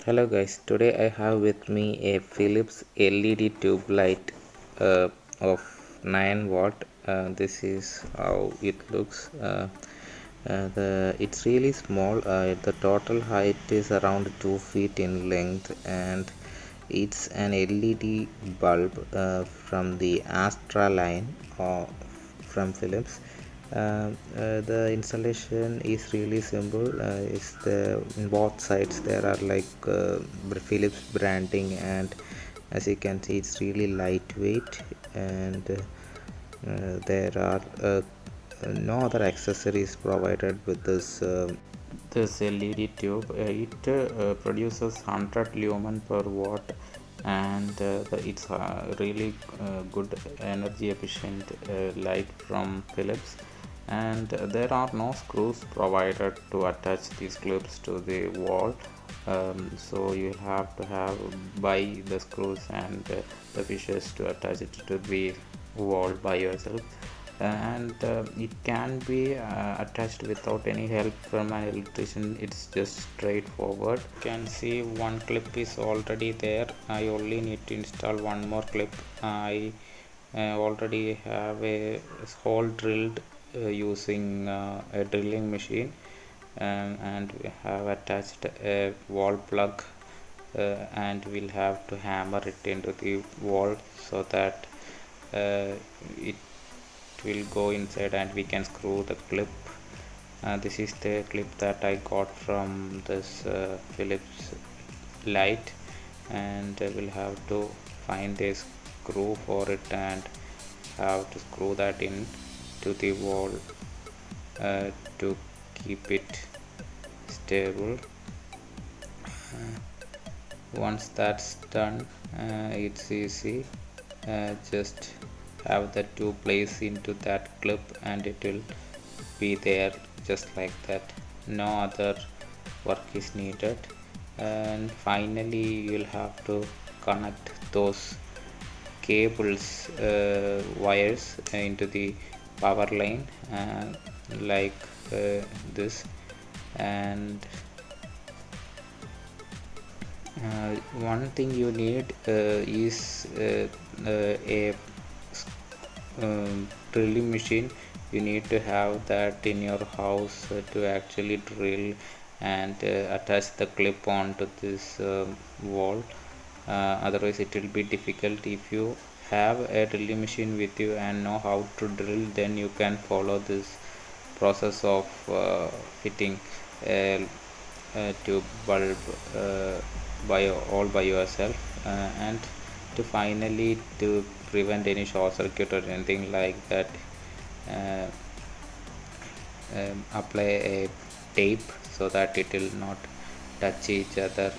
Hello guys, today I have with me a Philips LED tube light of 9 watt. This is how it looks. It's really small. The total height is around 2 feet in length, and it's an LED bulb from the Astra line from Philips. The installation is really simple. It's the in both sides there are Philips branding, and as you can see it's really lightweight, and there are no other accessories provided with this LED tube. It produces 100 lumen per watt, and it's really good energy efficient light from Philips. And there are no screws provided to attach these clips to the wall, so you'll have to buy the screws and the fishers to attach it to the wall by yourself. And it can be attached without any help from an electrician. It's just straightforward. You can see one clip is already there. I only need to install one more clip. I already have a hole drilled using a drilling machine, and we have attached a wall plug, and we'll have to hammer it into the wall so that it will go inside and we can screw the clip. This is the clip that I got from this Philips light, and we'll have to find a screw for it and have to screw that in to the wall to keep it stable. Once that's done, it's easy. Just have the two place into that clip and it will be there just like that. No other work is needed. And finally you'll have to connect those cables, wires into the power line, like this. And one thing you need is a drilling machine. You need to have that in your house to actually drill and attach the clip onto this wall. Otherwise it will be difficult. If you have a drilling machine with you and know how to drill, then you can follow this process of fitting a tube bulb by yourself, and to prevent any short circuit or anything like that, uh, apply a tape so that it will not touch each other.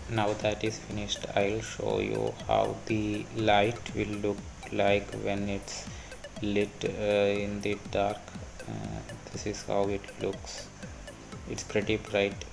Now that is finished, I'll show you how the light will look like when it's lit in the dark. This is how it looks. It's pretty bright.